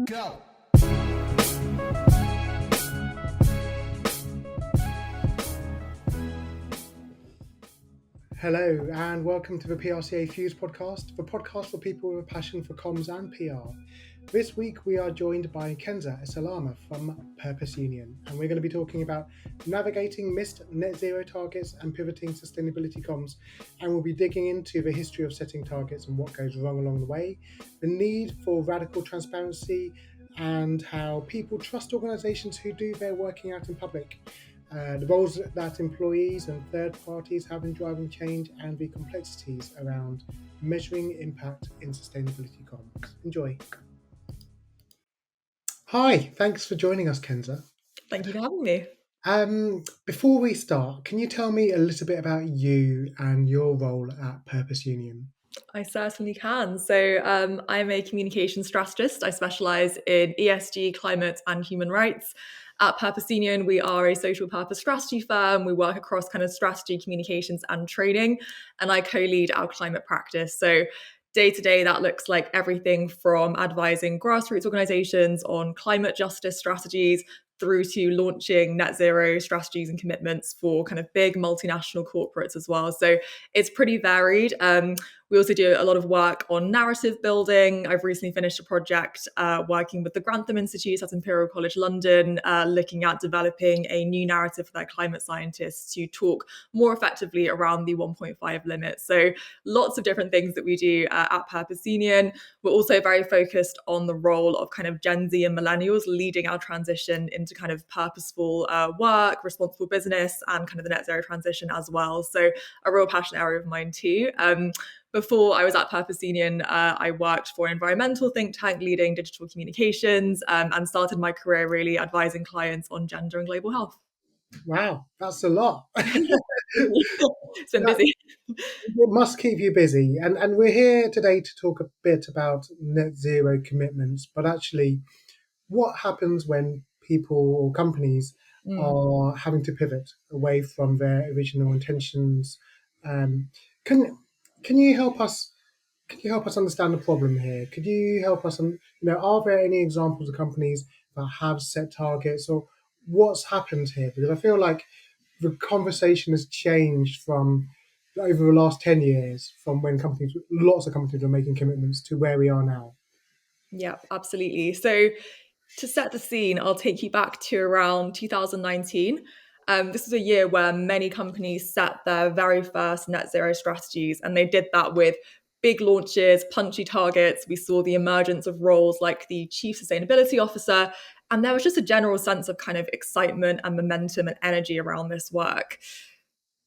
Go. Hello and welcome to the PRCA Fuse podcast, the podcast for people with a passion for comms and PR. This week we are joined by Kenza Esalama from Purpose Union, and we're going to be talking about navigating missed net zero targets and pivoting sustainability comms, and we'll be digging into the history of setting targets and what goes wrong along the way, the need for radical transparency, and how people trust organisations who do their working out in public. The roles that employees and third parties have in driving change, and the complexities around measuring impact in sustainability comms. Enjoy. Hi, thanks for joining us, Kenza. Thank you for having me. Before we start, can you tell me a little bit about you and your role at Purpose Union? I certainly can. So I'm a communication strategist. I specialise in ESG, climate and human rights. At Purpose Union, we are a social purpose strategy firm. We work across kind of strategy, communications and training, and I co-lead our climate practice. So day to day, that looks like everything from advising grassroots organisations on climate justice strategies through to launching net zero strategies and commitments for kind of big multinational corporates as well. So it's pretty varied. We also do a lot of work on narrative building. I've recently finished a project working with the Grantham Institute at Imperial College London, looking at developing a new narrative for their climate scientists to talk more effectively around the 1.5 limit. So lots of different things that we do at Purpose Union. We're also very focused on the role of kind of Gen Z and millennials leading our transition into kind of purposeful work, responsible business, and kind of the net zero transition as well. So a real passion area of mine too. Before I was at Purpose Union, I worked for an environmental think tank leading digital communications and started my career really advising clients on gender and global health. Wow, that's a lot. It's been busy. It must keep you busy. And we're here today to talk a bit about net zero commitments, but actually what happens when people or companies are having to pivot away from their original intentions. Can you help us? Can you help us understand the problem here? Could you help us? Are there any examples of companies that have set targets, or what's happened here? Because I feel like the conversation has changed from over the last 10 years, from when lots of companies were making commitments, to where we are now. Yeah, absolutely. So to set the scene, I'll take you back to around 2019. This was a year where many companies set their very first net zero strategies, and they did that with big launches, punchy targets. We saw the emergence of roles like the chief sustainability officer, and there was just a general sense of kind of excitement and momentum and energy around this work.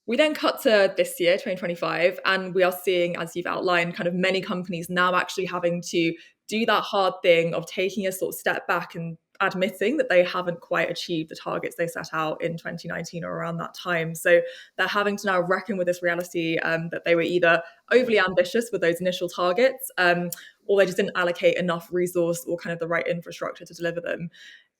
We then cut to this year, 2025, and we are seeing, as you've outlined, kind of many companies now actually having to do that hard thing of taking a sort of step back and admitting that they haven't quite achieved the targets they set out in 2019 or around that time. So they're having to now reckon with this reality that they were either overly ambitious with those initial targets, or they just didn't allocate enough resource or kind of the right infrastructure to deliver them.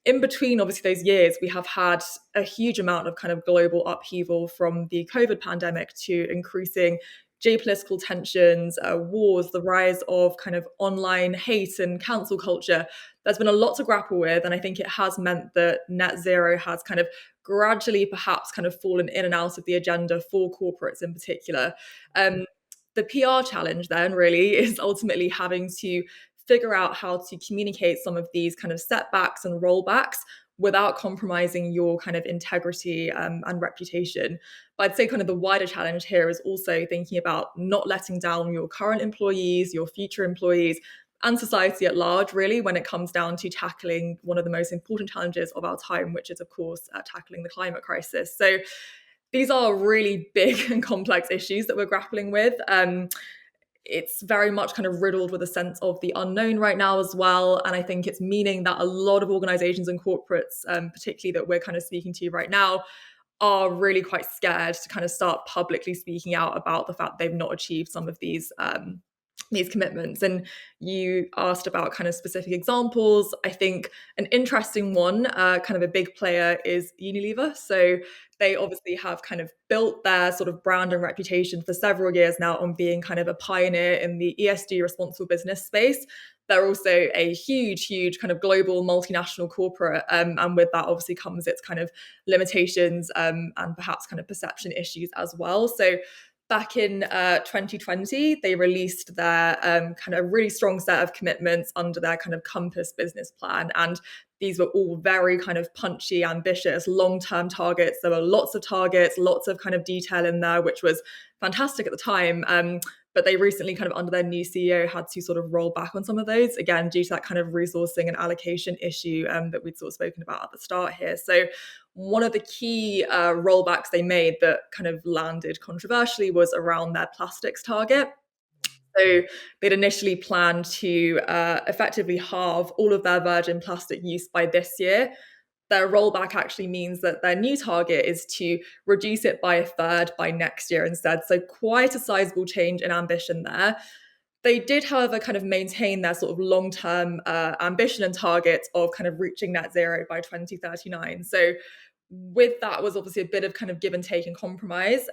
In between, obviously, those years, we have had a huge amount of kind of global upheaval, from the COVID pandemic to increasing geopolitical tensions, wars, the rise of kind of online hate and cancel culture. There's been a lot to grapple with, and I think it has meant that net zero has kind of gradually perhaps kind of fallen in and out of the agenda for corporates in particular. The PR challenge then really is ultimately having to figure out how to communicate some of these kind of setbacks and rollbacks without compromising your kind of integrity and reputation. But I'd say kind of the wider challenge here is also thinking about not letting down your current employees, your future employees, and society at large, really, when it comes down to tackling one of the most important challenges of our time, which is, of course, tackling the climate crisis. So these are really big and complex issues that we're grappling with. It's very much kind of riddled with a sense of the unknown right now as well. And I think it's meaning that a lot of organizations and corporates, particularly that we're kind of speaking to right now, are really quite scared to kind of start publicly speaking out about the fact they've not achieved some of these commitments. And you asked about kind of specific examples. I think an interesting one, kind of a big player, is Unilever. So they obviously have kind of built their sort of brand and reputation for several years now on being kind of a pioneer in the ESG responsible business space. they're also a huge kind of global multinational corporate, and with that obviously comes its kind of limitations, and perhaps kind of perception issues as well. So back in 2020, they released their kind of really strong set of commitments under their kind of Compass business plan. And these were all very kind of punchy, ambitious, long-term targets. There were lots of targets, lots of kind of detail in there, which was fantastic at the time. But they recently kind of under their new CEO had to sort of roll back on some of those, again, due to that kind of resourcing and allocation issue that we'd sort of spoken about at the start here. So one of the key rollbacks they made that kind of landed controversially was around their plastics target. So they'd initially planned to effectively halve all of their virgin plastic use by this year. Their rollback actually means that their new target is to reduce it by a third by next year instead. So quite a sizable change in ambition there. They did, however, kind of maintain their sort of long-term ambition and target of kind of reaching net zero by 2039. So with that was obviously a bit of kind of give and take and compromise.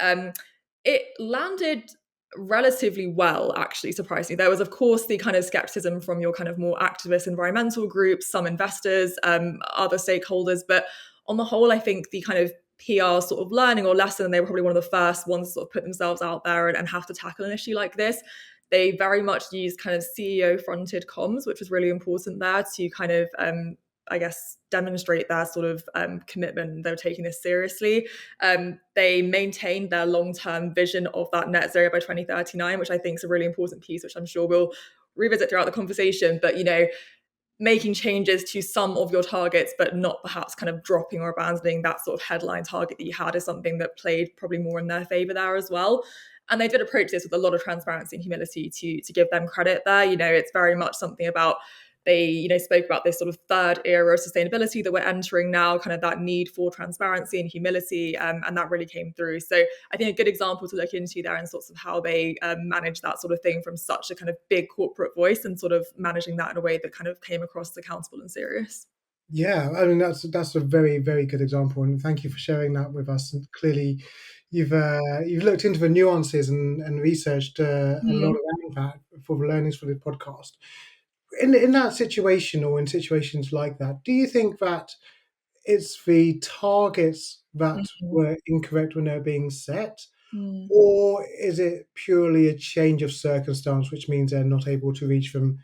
It landed relatively well, actually, surprisingly. There was, of course, the kind of skepticism from your kind of more activist environmental groups, some investors, other stakeholders. But on the whole, I think the kind of PR sort of learning or lesson, and they were probably one of the first ones to sort of put themselves out there and have to tackle an issue like this. They very much used kind of CEO fronted comms, which was really important there to kind of I guess, demonstrate their sort of commitment. They were taking this seriously. They maintained their long-term vision of that net zero by 2039, which I think is a really important piece, which I'm sure we'll revisit throughout the conversation. But, making changes to some of your targets, but not perhaps kind of dropping or abandoning that sort of headline target that you had is something that played probably more in their favor there as well. And they did approach this with a lot of transparency and humility to give them credit there. It's very much something about they, spoke about this sort of third era of sustainability that we're entering now, kind of that need for transparency and humility, and that really came through. So I think a good example to look into there and sorts of how they manage that sort of thing from such a kind of big corporate voice and sort of managing that in a way that kind of came across accountable and serious. Yeah, I mean that's a very, very good example, and thank you for sharing that with us. And clearly, you've looked into the nuances and researched a lot around that for the learnings for the podcast. In that situation or in situations like that, do you think that it's the targets that were incorrect when they're being set, or is it purely a change of circumstance, which means they're not able to reach them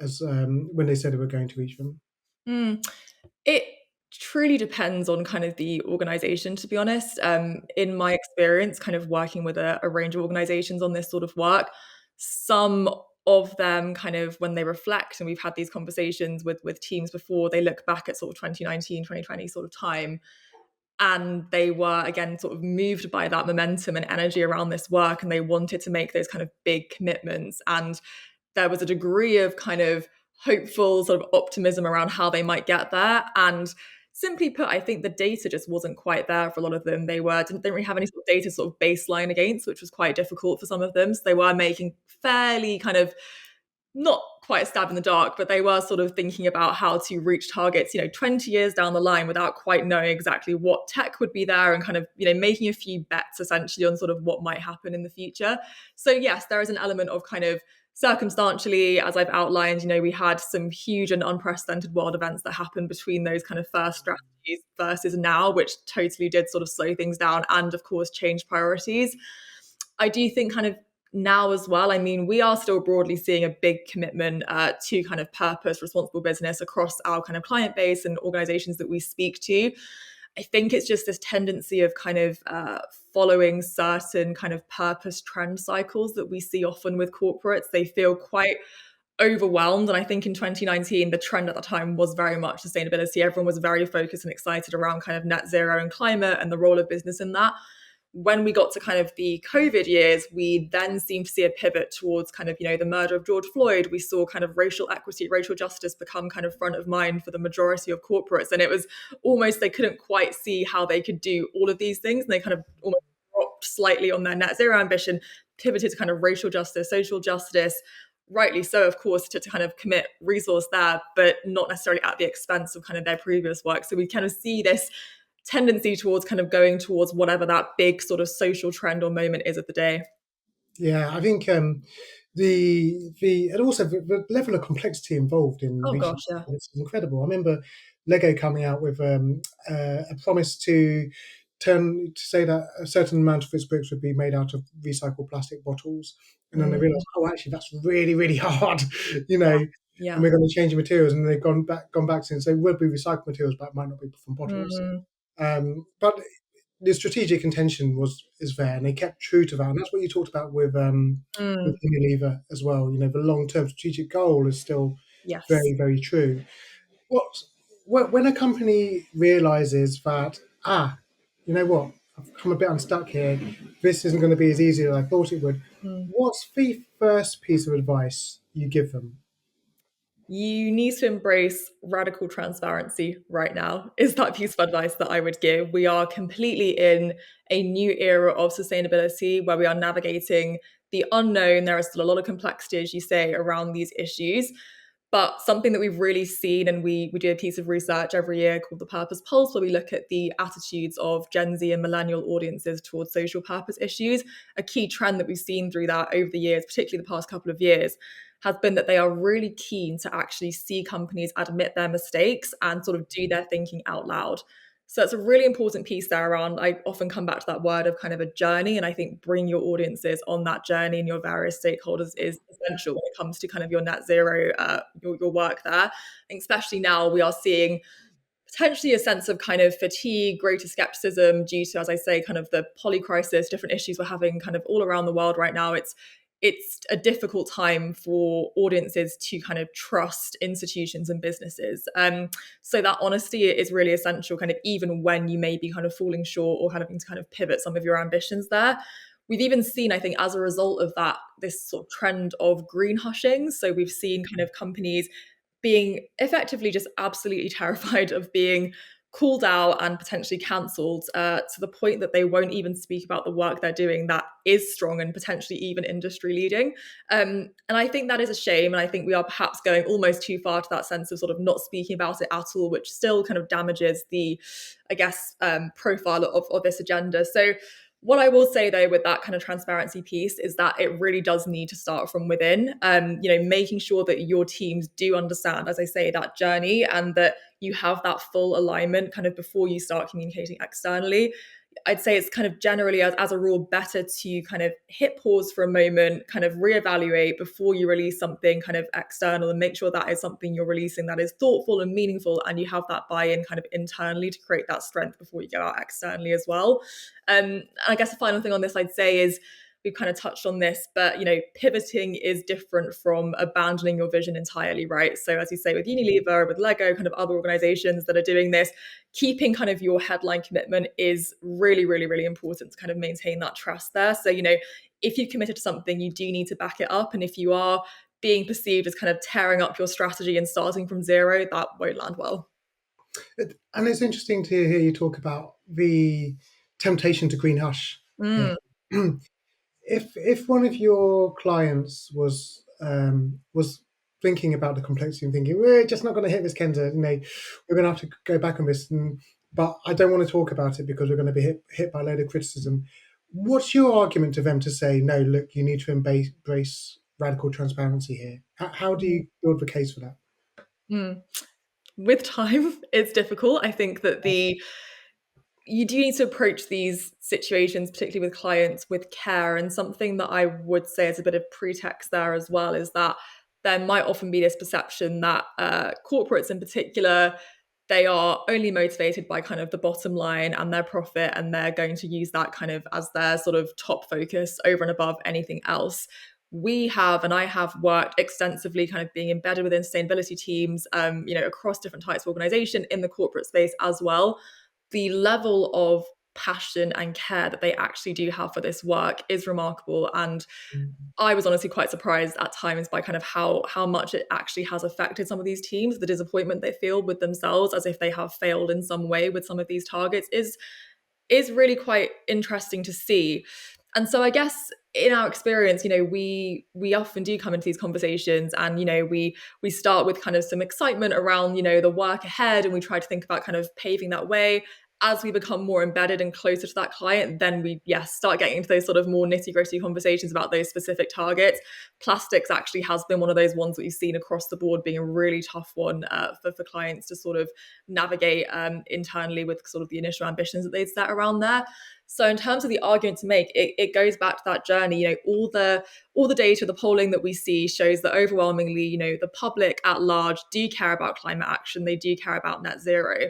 as when they said they were going to reach them? It truly depends on kind of the organization, to be honest. In my experience, kind of working with a range of organizations on this sort of work, some of them kind of when they reflect, and we've had these conversations with teams before, they look back at sort of 2019, 2020 sort of time, and they were again sort of moved by that momentum and energy around this work, and they wanted to make those kind of big commitments. And there was a degree of kind of hopeful sort of optimism around how they might get there. And simply put, I think the data just wasn't quite there for a lot of them. They didn't really have any sort of data sort of baseline against, which was quite difficult for some of them. So they were making fairly kind of not quite a stab in the dark, but they were sort of thinking about how to reach targets, 20 years down the line without quite knowing exactly what tech would be there and kind of, making a few bets essentially on sort of what might happen in the future. So yes, there is an element of kind of circumstantially, as I've outlined, we had some huge and unprecedented world events that happened between those kind of first strategies versus now, which totally did sort of slow things down and of course change priorities. I do think kind of now as well, I mean, we are still broadly seeing a big commitment to kind of purpose, responsible business across our kind of client base and organizations that we speak to. I think it's just this tendency of kind of following certain kind of purpose trend cycles that we see often with corporates. They feel quite overwhelmed. And I think in 2019, the trend at the time was very much sustainability. Everyone was very focused and excited around kind of net zero and climate and the role of business in that. When we got to kind of the COVID years, we then seemed to see a pivot towards kind of, the murder of George Floyd. We saw kind of racial equity, racial justice become kind of front of mind for the majority of corporates. And it was almost, they couldn't quite see how they could do all of these things. And they kind of almost dropped slightly on their net zero ambition, pivoted to kind of racial justice, social justice, rightly so, of course, to kind of commit resource there, but not necessarily at the expense of kind of their previous work. So we kind of see this tendency towards kind of going towards whatever that big sort of social trend or moment is of the day. Yeah, I think and also the level of complexity involved in Oh reaching gosh, yeah. it's incredible. I remember Lego coming out with a promise to say that a certain amount of its bricks would be made out of recycled plastic bottles, and then they Mm, realised, oh, actually, that's really really hard, you yeah, know, and yeah. we're going to change the materials, and they've gone back since. They will be recycled materials, but it might not be from bottles. Mm, But the strategic intention is there, and they kept true to that, and that's what you talked about with mm, Unilever as well. You know, the long term strategic goal is still yes. very very true. What when a company realizes that you know what, I'm a bit unstuck here. This isn't going to be as easy as I thought it would. Mm. What's the first piece of advice you give them? You need to embrace radical transparency right now, is that piece of advice that I would give. We are completely in a new era of sustainability where we are navigating the unknown. There is still a lot of complexity, as you say, around these issues. But something that we've really seen, and we do a piece of research every year called the Purpose Pulse, where we look at the attitudes of Gen Z and millennial audiences towards social purpose issues. A key trend that we've seen through that over the years, particularly the past couple of years, has been that they are really keen to actually see companies admit their mistakes and sort of do their thinking out loud. So it's a really important piece there around. I often come back to that word of kind of a journey. And I think bring your audiences on that journey and your various stakeholders is essential when it comes to kind of your net zero, your work there. I think especially now we are seeing potentially a sense of kind of fatigue, greater skepticism due to, as I say, kind of the poly crisis, different issues we're having kind of all around the world right now. It's a difficult time for audiences to kind of trust institutions and businesses. So that honesty is really essential, kind of even when you may be kind of falling short or having to kind of pivot some of your ambitions there. We've even seen, I think, as a result of that, this sort of trend of green hushing. So we've seen kind of companies being effectively just absolutely terrified of being called out and potentially cancelled to the point that they won't even speak about the work they're doing that is strong and potentially even industry leading. And I think that is a shame. And I think we are perhaps going almost too far to that sense of sort of not speaking about it at all, which still kind of damages the, I guess, profile of this agenda. So what I will say though with that kind of transparency piece is that it really does need to start from within. Making sure that your teams do understand, as I say, that journey and that you have that full alignment kind of before you start communicating externally. I'd say it's kind of generally, as a rule, better to kind of hit pause for a moment, kind of reevaluate before you release something kind of external and make sure that is something you're releasing that is thoughtful and meaningful and you have that buy-in kind of internally to create that strength before you go out externally as well. I guess the final thing on this I'd say is we've kind of touched on this, but pivoting is different from abandoning your vision entirely, right? So as you say with Unilever, with Lego, kind of other organizations that are doing this, keeping kind of your headline commitment is really, really, really important to kind of maintain that trust there. So, if you've committed to something, you do need to back it up. And if you are being perceived as kind of tearing up your strategy and starting from zero, that won't land well. And it's interesting to hear you talk about the temptation to green hush here. Mm, If one of your clients was thinking about the complexity and thinking we're just not going to hit this, Kenza, we're going to have to go back on this, but I don't want to talk about it because we're going to be hit by a load of criticism. What's your argument to them to say no? Look, you need to embrace radical transparency here. How do you build the case for that? mm. With time, it's difficult. I think that you do need to approach these situations, particularly with clients, with care. And something that I would say is a bit of pretext there as well is that there might often be this perception that corporates in particular, they are only motivated by kind of the bottom line and their profit, and they're going to use that kind of as their sort of top focus over and above anything else. We have, and I have worked extensively kind of being embedded within sustainability teams, across different types of organization in the corporate space as well. The level of passion and care that they actually do have for this work is remarkable. And I was honestly quite surprised at times by kind of how much it actually has affected some of these teams. The disappointment they feel with themselves as if they have failed in some way with some of these targets is really quite interesting to see. And so I guess in our experience, we often do come into these conversations and we start with kind of some excitement around the work ahead, and we try to think about kind of paving that way. as we become more embedded and closer to that client, then we, start getting into those sort of more nitty-gritty conversations about those specific targets. Plastics actually has been one of those ones that we've seen across the board being a really tough one for clients to sort of navigate internally with sort of the initial ambitions that they'd set around there. So in terms of the argument to make, it goes back to that journey. All the data, the polling that we see shows that overwhelmingly, the public at large do care about climate action. They do care about net zero.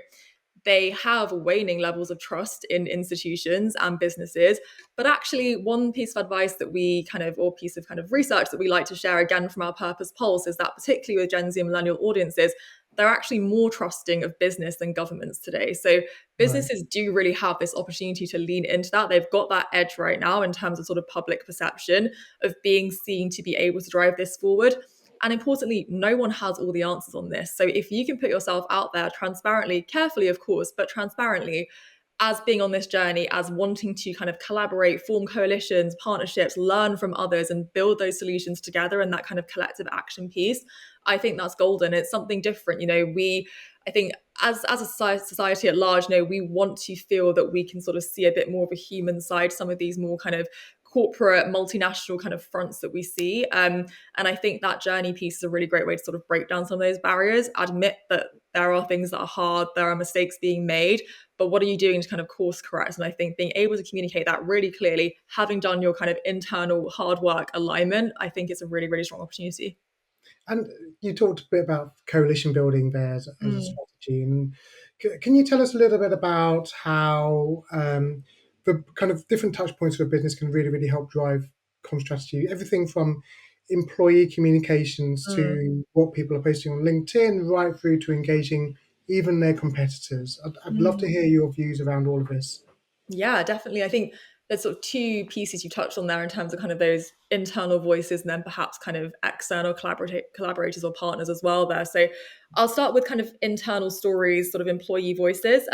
They have waning levels of trust in institutions and businesses. But actually, one piece of advice that or piece of kind of research that we like to share again from our Purpose Pulse is that particularly with Gen Z and millennial audiences, they're actually more trusting of business than governments today. So businesses do really have this opportunity to lean into that. They've got that edge right now in terms of sort of public perception of being seen to be able to drive this forward. And importantly, no one has all the answers on this. So if you can put yourself out there transparently, carefully, of course, but transparently, as being on this journey, as wanting to kind of collaborate, form coalitions, partnerships, learn from others and build those solutions together and that kind of collective action piece, I think that's golden. It's something different. I think as a society at large, we want to feel that we can sort of see a bit more of a human side, some of these more kind of corporate, multinational kind of fronts that we see. And I think that journey piece is a really great way to sort of break down some of those barriers, admit that there are things that are hard, there are mistakes being made, but what are you doing to kind of course correct? And I think being able to communicate that really clearly, having done your kind of internal hard work alignment, I think it's a really, really strong opportunity. And you talked a bit about coalition building there as a strategy. And can you tell us a little bit about how the kind of different touch points of a business can really, really help drive comm strategy? Everything from employee communications to what people are posting on LinkedIn, right through to engaging even their competitors. I'd love to hear your views around all of this. Yeah, definitely. I think there's sort of two pieces you touched on there in terms of kind of those internal voices and then perhaps kind of external collaborators or partners as well there. So I'll start with kind of internal stories, sort of employee voices.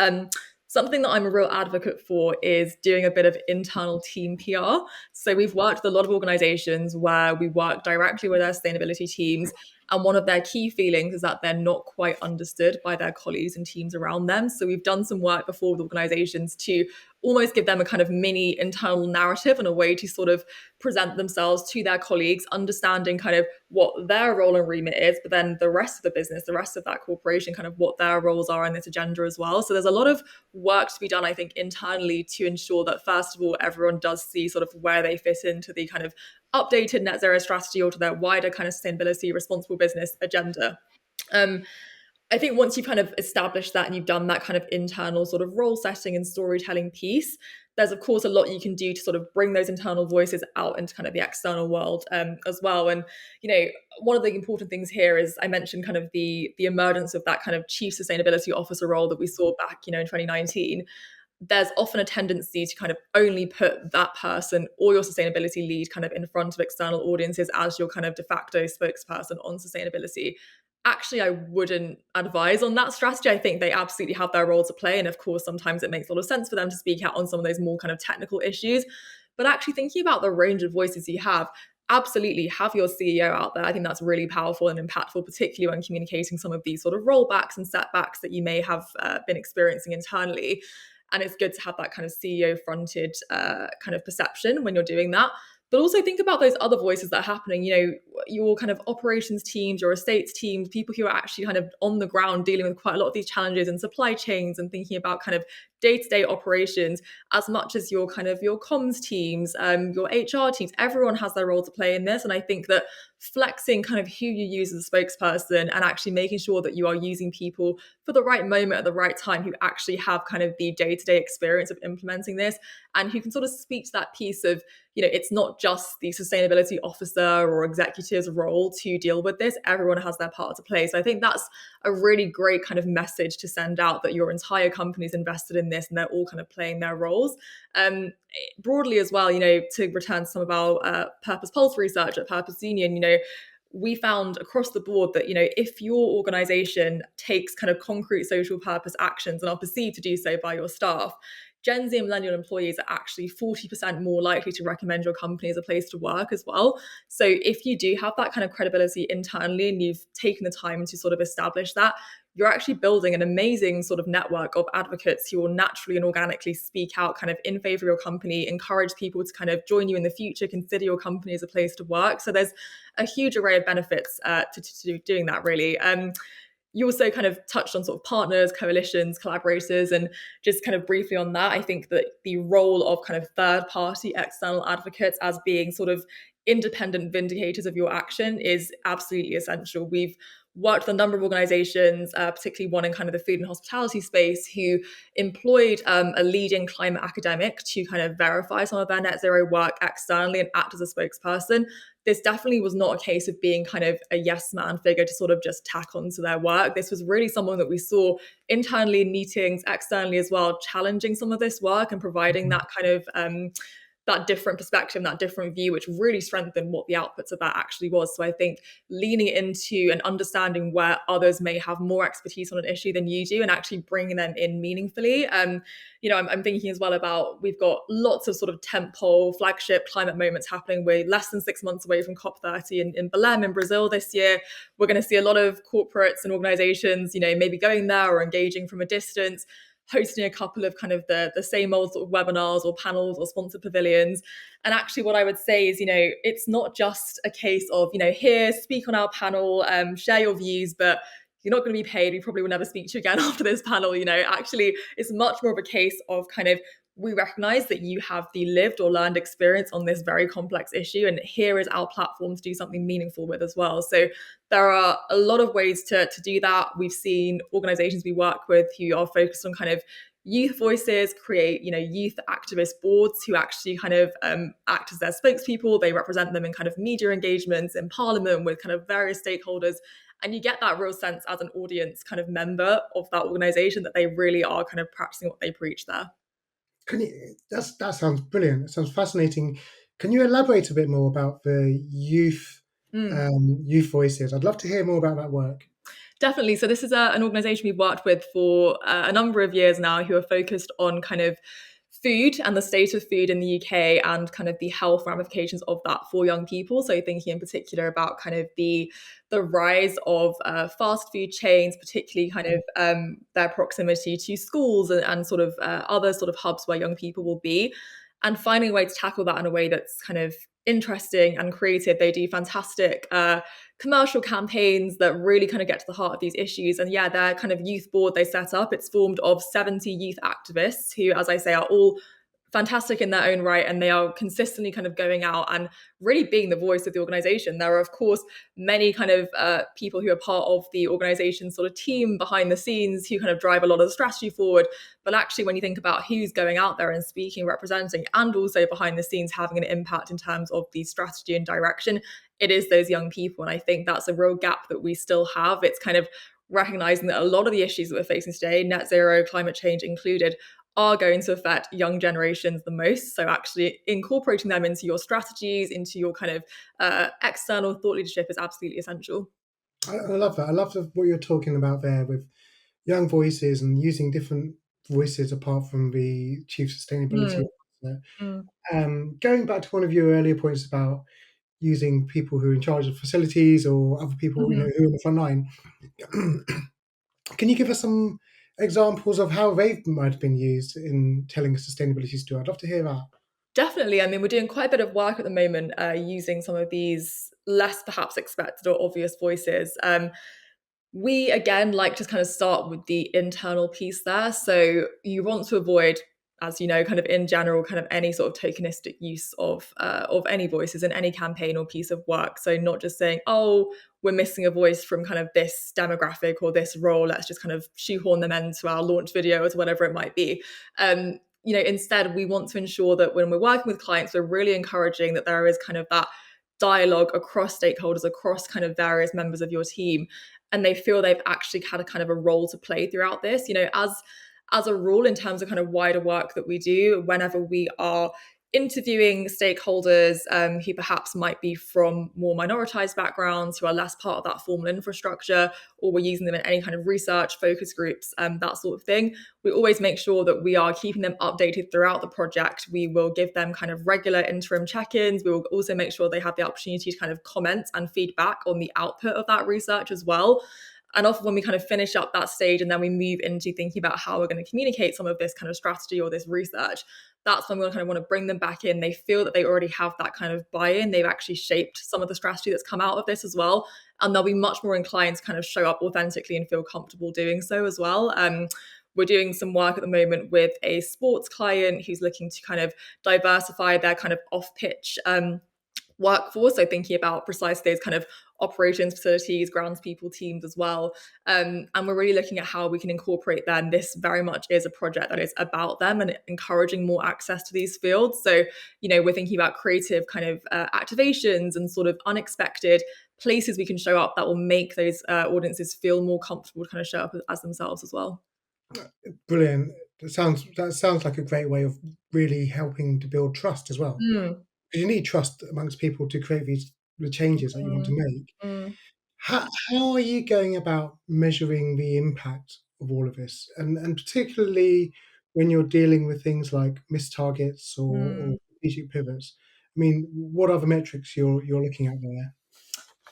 Something that I'm a real advocate for is doing a bit of internal team PR. So we've worked with a lot of organizations where we work directly with their sustainability teams. And one of their key feelings is that they're not quite understood by their colleagues and teams around them. So we've done some work before with organizations to almost give them a kind of mini internal narrative and a way to sort of present themselves to their colleagues, understanding kind of what their role and remit is, but then the rest of the business, the rest of that corporation, kind of what their roles are in this agenda as well. So there's a lot of work to be done, I think, internally to ensure that, first of all, everyone does see sort of where they fit into the kind of updated net zero strategy or to their wider kind of sustainability, responsible business agenda. I think once you've kind of established that and you've done that kind of internal sort of role setting and storytelling piece, there's of course a lot you can do to sort of bring those internal voices out into kind of the external world as well. And one of the important things here is I mentioned kind of the emergence of that kind of chief sustainability officer role that we saw back in 2019. There's often a tendency to kind of only put that person or your sustainability lead kind of in front of external audiences as your kind of de facto spokesperson on sustainability. Actually, I wouldn't advise on that strategy. I think they absolutely have their role to play. And of course, sometimes it makes a lot of sense for them to speak out on some of those more kind of technical issues. But actually thinking about the range of voices you have, absolutely have your CEO out there. I think that's really powerful and impactful, particularly when communicating some of these sort of rollbacks and setbacks that you may have been experiencing internally. And it's good to have that kind of CEO fronted kind of perception when you're doing that. But also think about those other voices that are happening, your kind of operations teams, your estates teams, people who are actually kind of on the ground dealing with quite a lot of these challenges and supply chains and thinking about kind of day-to-day operations, as much as your kind of your comms teams, your HR teams, everyone has their role to play in this. And I think that flexing kind of who you use as a spokesperson and actually making sure that you are using people for the right moment at the right time who actually have kind of the day-to-day experience of implementing this and who can sort of speak to that piece of, it's not just the sustainability officer or executive's role to deal with this. Everyone has their part to play. So I think that's a really great kind of message to send out, that your entire company is invested in this and they're all kind of playing their roles. Broadly as well, to return to some of our Purpose Pulse research at Purpose Union, we found across the board that, if your organization takes kind of concrete social purpose actions and are perceived to do so by your staff, Gen Z and millennial employees are actually 40% more likely to recommend your company as a place to work as well. So if you do have that kind of credibility internally and you've taken the time to sort of establish that, you're actually building an amazing sort of network of advocates who will naturally and organically speak out kind of in favor of your company, encourage people to kind of join you in the future, consider your company as a place to work. So there's a huge array of benefits to doing that, really. You also kind of touched on sort of partners, coalitions, collaborators, and just kind of briefly on that, I think that the role of kind of third-party external advocates as being sort of independent vindicators of your action is absolutely essential. We've worked with a number of organizations, particularly one in kind of the food and hospitality space, who employed a leading climate academic to kind of verify some of their net zero work externally and act as a spokesperson. This definitely was not a case of being kind of a yes man figure to sort of just tack onto their work. This was really someone that we saw internally in meetings, externally as well, challenging some of this work and providing that kind of that different perspective, that different view, which really strengthened what the outputs of that actually was. So I think leaning into and understanding where others may have more expertise on an issue than you do and actually bringing them in meaningfully. I'm thinking as well about, we've got lots of sort of tentpole flagship climate moments happening. We're less than 6 months away from COP30 in Belém in Brazil this year. We're going to see a lot of corporates and organizations, maybe going there or engaging from a distance, hosting a couple of kind of the same old sort of webinars or panels or sponsored pavilions. And actually what I would say is, it's not just a case of, here, speak on our panel, share your views, but you're not going to be paid. We probably will never speak to you again after this panel. Actually, it's much more of a case of kind of, we recognize that you have the lived or learned experience on this very complex issue, and here is our platform to do something meaningful with as well. So there are a lot of ways to do that. We've seen organizations we work with who are focused on kind of youth voices, create, youth activist boards who actually kind of act as their spokespeople. They represent them in kind of media engagements, in parliament, with kind of various stakeholders. And you get that real sense as an audience kind of member of that organization that they really are kind of practicing what they preach there. That sounds brilliant. It sounds fascinating. Can you elaborate a bit more about the youth voices? I'd love to hear more about that work. Definitely. So this is an organization we've worked with for a number of years now, who are focused on kind of food and the state of food in the UK and kind of the health ramifications of that for young people. So thinking in particular about kind of the rise of fast food chains, particularly kind of their proximity to schools and sort of other sort of hubs where young people will be, and finding a way to tackle that in a way that's kind of interesting and creative. They do fantastic commercial campaigns that really kind of get to the heart of these issues. And yeah, their kind of youth board they set up, it's formed of 70 youth activists who, as I say, are all fantastic in their own right, and they are consistently kind of going out and really being the voice of the organization. There are, of course, many kind of people who are part of the organization's sort of team behind the scenes who kind of drive a lot of the strategy forward. But actually, when you think about who's going out there and speaking, representing, and also behind the scenes having an impact in terms of the strategy and direction, it is those young people. And I think that's a real gap that we still have. It's kind of recognizing that a lot of the issues that we're facing today, net zero, climate change included, are going to affect young generations the most. So actually incorporating them into your strategies, into your kind of external thought leadership is absolutely essential. I love that. I love what you're talking about there with young voices and using different voices apart from the chief sustainability officer. Going back to one of your earlier points about using people who are in charge of facilities or other people who are in the front line, can you give us some examples of how they might have been used in telling a sustainability story? I'd love to hear that. Definitely. I mean, we're doing quite a bit of work at the moment using some of these less perhaps expected or obvious voices. We, again, like to kind of start with the internal piece there. So you want to avoid, as you know, kind of in general, kind of any sort of tokenistic use of any voices in any campaign or piece of work. So not just saying, oh, we're missing a voice from kind of this demographic or this role, let's just kind of shoehorn them into our launch videos, whatever it might be. Instead, we want to ensure that when we're working with clients, we're really encouraging that there is kind of that dialogue across stakeholders, across kind of various members of your team, and they feel they've actually had a kind of a role to play throughout this. As a rule, in terms of kind of wider work that we do, whenever we are interviewing stakeholders who perhaps might be from more minoritized backgrounds, who are less part of that formal infrastructure, or we're using them in any kind of research, focus groups, that sort of thing, we always make sure that we are keeping them updated throughout the project. We will give them kind of regular interim check-ins. We will also make sure they have the opportunity to kind of comment and feedback on the output of that research as well. And often when we kind of finish up that stage and then we move into thinking about how we're going to communicate some of this kind of strategy or this research, that's when we kind of want to bring them back in. They feel that they already have that kind of buy-in. They've actually shaped some of the strategy that's come out of this as well. And they'll be much more inclined to kind of show up authentically and feel comfortable doing so as well. We're doing some work at the moment with a sports client who's looking to kind of diversify their kind of off-pitch workforce. So thinking about precisely those kind of operations, facilities, groundspeople teams as well. And we're really looking at how we can incorporate them. This very much is a project that is about them and encouraging more access to these fields. So, we're thinking about creative kind of activations and sort of unexpected places we can show up that will make those audiences feel more comfortable to kind of show up as themselves as well. Brilliant. That sounds like a great way of really helping to build trust as well. Mm. Because you need trust amongst people to create the changes that you want to make. Mm. How are you going about measuring the impact of all of this, and particularly when you're dealing with things like missed targets or strategic pivots? I mean, what are the metrics you're looking at there?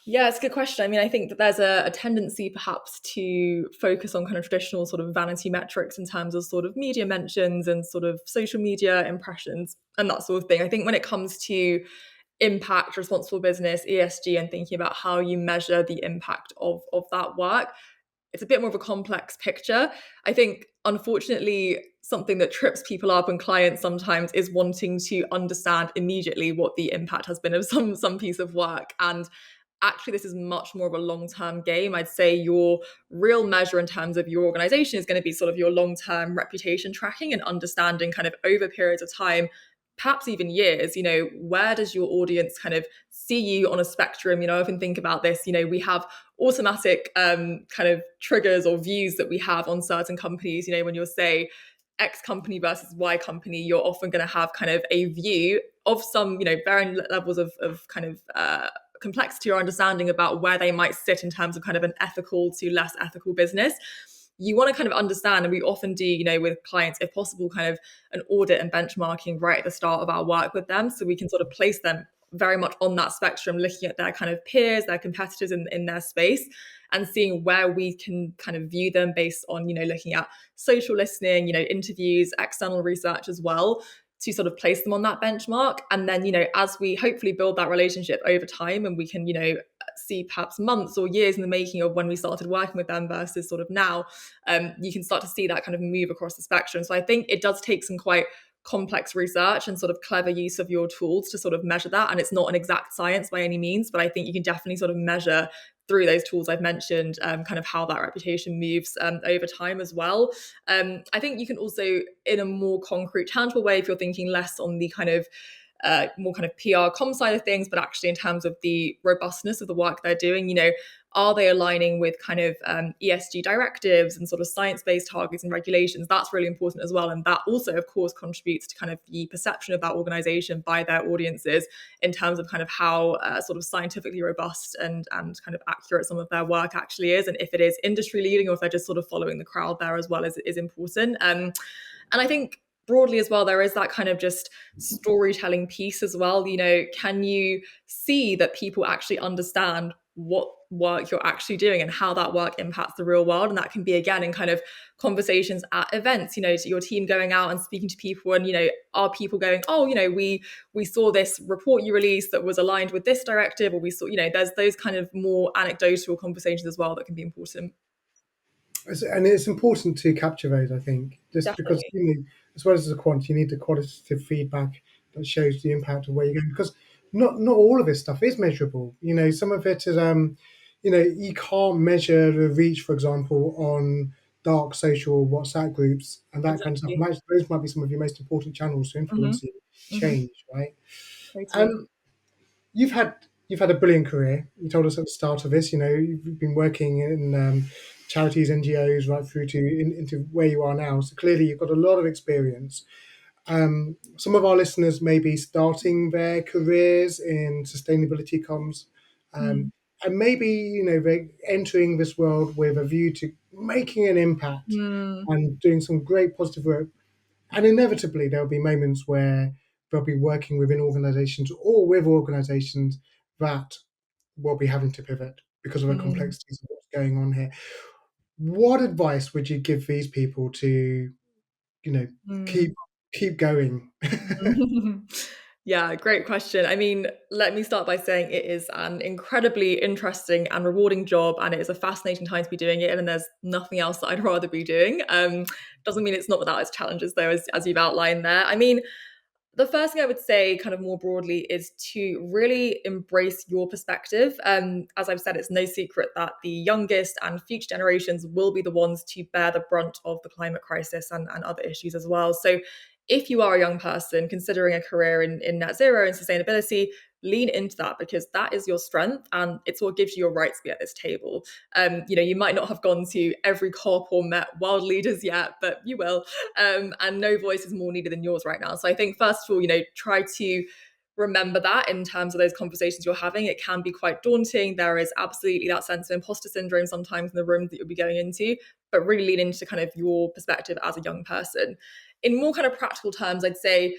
Yeah, it's a good question. I mean, I think that there's a tendency perhaps to focus on kind of traditional sort of vanity metrics in terms of sort of media mentions and sort of social media impressions and that sort of thing. I think when it comes to impact, responsible business, ESG, and thinking about how you measure the impact of that work, it's a bit more of a complex picture. I think, unfortunately, something that trips people up and clients sometimes is wanting to understand immediately what the impact has been of some piece of work. And actually, this is much more of a long-term game. I'd say your real measure in terms of your organization is going to be sort of your long-term reputation tracking and understanding kind of over periods of time, perhaps even years, where does your audience kind of see you on a spectrum? I often think about this, we have automatic kind of triggers or views that we have on certain companies. When you'll say X company versus Y company, you're often going to have kind of a view of some, varying levels of kind of complexity or understanding about where they might sit in terms of kind of an ethical to less ethical business. You want to kind of understand, and we often do, with clients, if possible, kind of an audit and benchmarking right at the start of our work with them, so we can sort of place them very much on that spectrum, looking at their kind of peers, their competitors in their space, and seeing where we can kind of view them based on, looking at social listening, interviews, external research as well, to sort of place them on that benchmark. And then, as we hopefully build that relationship over time and we can, see perhaps months or years in the making of when we started working with them versus sort of now, you can start to see that kind of move across the spectrum. So I think it does take some quite complex research and sort of clever use of your tools to sort of measure that. And it's not an exact science by any means, but I think you can definitely sort of measure through those tools I've mentioned, kind of how that reputation moves over time as well. I think you can also, in a more concrete, tangible way, if you're thinking less on the kind of more kind of PR com side of things, but actually in terms of the robustness of the work they're doing, are they aligning with kind of ESG directives and sort of science-based targets and regulations? That's really important as well. And that also, of course, contributes to kind of the perception of that organization by their audiences in terms of kind of how sort of scientifically robust and kind of accurate some of their work actually is. And if it is industry leading or if they're just sort of following the crowd there as well is important. And I think broadly as well, there is that kind of just storytelling piece as well. Can you see that people actually understand what work you're actually doing and how that work impacts the real world? And that can be, again, in kind of conversations at events, to your team going out and speaking to people and, are people going, oh, we saw this report you released that was aligned with this directive, or we saw, there's those kind of more anecdotal conversations as well that can be important. And it's important to capture those, I think, just because Definitely. as well as the quantity, you need the qualitative feedback that shows the impact of where you're going. Because not all of this stuff is measurable. Some of it is, you can't measure the reach, for example, on dark social WhatsApp groups and that kind of stuff. Exactly. Those might be some of your most important channels to Mm-hmm. influence Mm-hmm. change, right? Totally. Um, you've had a brilliant career. You told us at the start of this, you've been working in charities, NGOs, right through to into where you are now. So clearly, you've got a lot of experience. Some of our listeners may be starting their careers in sustainability comms, Mm. and maybe they're entering this world with a view to making an impact Mm. and doing some great positive work. And inevitably, there'll be moments where they'll be working within organizations or with organizations that will be having to pivot because of the Mm. complexities of what's going on here. What advice would you give these people to, Mm. keep going? Yeah, great question. I mean, let me start by saying it is an incredibly interesting and rewarding job, and it is a fascinating time to be doing it. And there's nothing else that I'd rather be doing. Doesn't mean it's not without its challenges, though, as you've outlined there. I mean, the first thing I would say, kind of more broadly, is to really embrace your perspective. As I've said, it's no secret that the youngest and future generations will be the ones to bear the brunt of the climate crisis and other issues as well. So, if you are a young person considering a career in net zero and sustainability, lean into that because that is your strength and it's what gives you your right to be at this table. You might not have gone to every COP or met world leaders yet, but you will. And no voice is more needed than yours right now. So I think first of all, try to remember that in terms of those conversations you're having. It can be quite daunting. There is absolutely that sense of imposter syndrome sometimes in the rooms that you'll be going into, but really lean into kind of your perspective as a young person. In more kind of practical terms, I'd say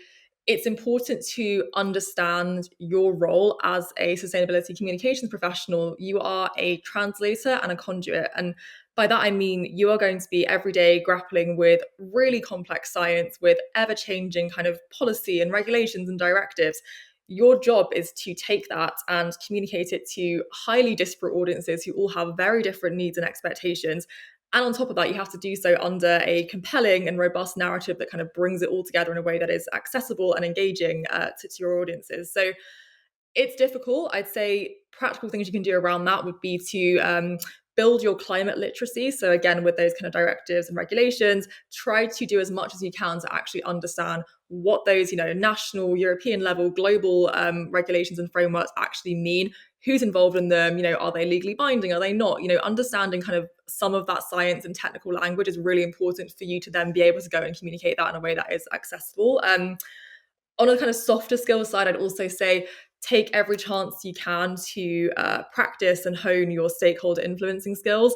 it's important to understand your role as a sustainability communications professional. You are a translator and a conduit. And by that, I mean you are going to be every day grappling with really complex science, with ever changing kind of policy and regulations and directives. Your job is to take that and communicate it to highly disparate audiences who all have very different needs and expectations. And on top of that, you have to do so under a compelling and robust narrative that kind of brings it all together in a way that is accessible and engaging to your audiences. So it's difficult. I'd say practical things you can do around that would be to build your climate literacy. So again, with those kind of directives and regulations, try to do as much as you can to actually understand what those, national, European level, global regulations and frameworks actually mean. Who's involved in them? Are they legally binding? Are they not? Understanding kind of some of that science and technical language is really important for you to then be able to go and communicate that in a way that is accessible. On a kind of softer skills side, I'd also say take every chance you can to practice and hone your stakeholder influencing skills.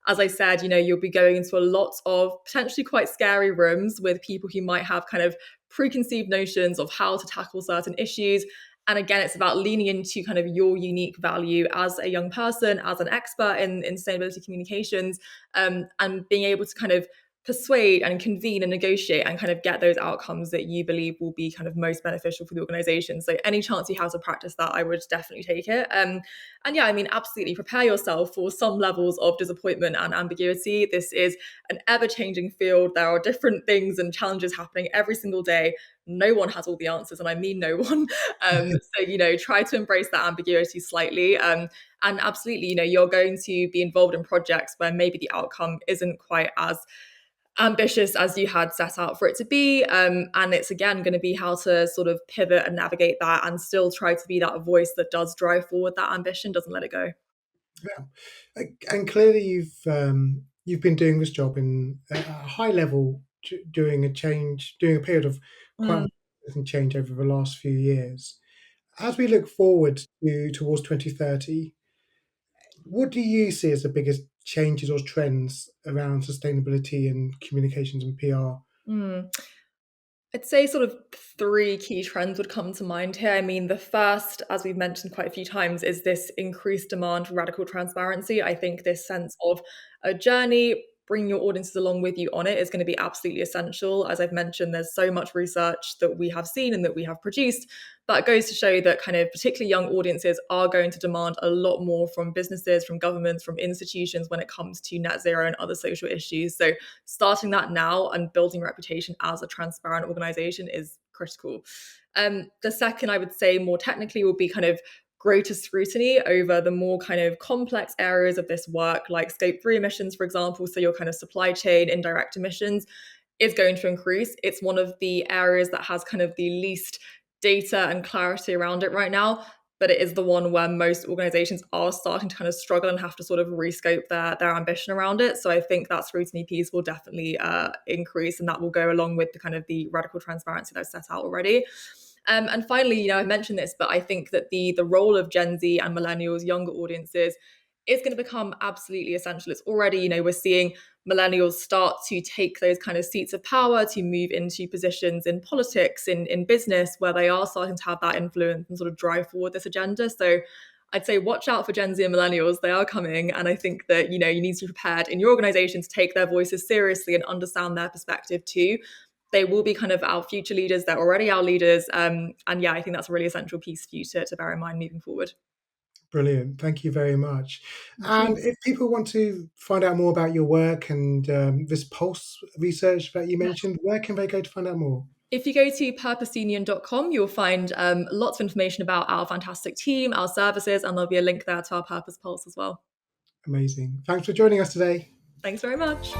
As I said, you'll be going into a lot of potentially quite scary rooms with people who might have kind of preconceived notions of how to tackle certain issues. And again, it's about leaning into kind of your unique value as a young person, as an expert in sustainability communications, and being able to kind of persuade and convene and negotiate and kind of get those outcomes that you believe will be kind of most beneficial for the organization. So any chance you have to practice that, I would definitely take it. And yeah, I mean, absolutely prepare yourself for some levels of disappointment and ambiguity. This is an ever-changing field. There are different things and challenges happening every single day. No one has all the answers, and I mean no one. So, try to embrace that ambiguity slightly. And absolutely, you're going to be involved in projects where maybe the outcome isn't quite as ambitious as you had set out for it to be. And it's again going to be how to sort of pivot and navigate that and still try to be that voice that does drive forward that ambition, doesn't let it go. Yeah, and clearly you've been doing this job in a high level during a period of quite Mm. significant change over the last few years. As we look forward towards 2030, what do you see as the biggest changes or trends around sustainability and communications and PR? Mm. I'd say sort of three key trends would come to mind here. I mean, the first, as we've mentioned quite a few times, is this increased demand for radical transparency. I think this sense of a journey, bringing your audiences along with you on it is going to be absolutely essential. As I've mentioned, there's so much research that we have seen and that we have produced that goes to show that kind of particularly young audiences are going to demand a lot more from businesses, from governments, from institutions when it comes to net zero and other social issues. So starting that now and building a reputation as a transparent organization is critical. The second, I would say more technically, will be kind of greater scrutiny over the more kind of complex areas of this work, like scope 3 emissions, for example. So your kind of supply chain, indirect emissions is going to increase. It's one of the areas that has kind of the least data and clarity around it right now, but it is the one where most organizations are starting to kind of struggle and have to sort of rescope their ambition around it. So I think that scrutiny piece will definitely increase, and that will go along with the kind of the radical transparency that I've set out already. And finally, I mentioned this, but I think that the role of Gen Z and millennials, younger audiences, is going to become absolutely essential. It's already, we're seeing millennials start to take those kind of seats of power, to move into positions in politics, in business, where they are starting to have that influence and sort of drive forward this agenda. So I'd say watch out for Gen Z and millennials. They are coming. And I think that, you need to be prepared in your organization to take their voices seriously and understand their perspective too. They will be kind of our future leaders. They're already our leaders. And yeah, I think that's a really essential piece for you to bear in mind moving forward. Brilliant. Thank you very much. And if people want to find out more about your work and this pulse research that you mentioned, where can they go to find out more? If you go to purposeunion.com, you'll find lots of information about our fantastic team, our services, and there'll be a link there to our Purpose Pulse as well. Amazing. Thanks for joining us today. Thanks very much.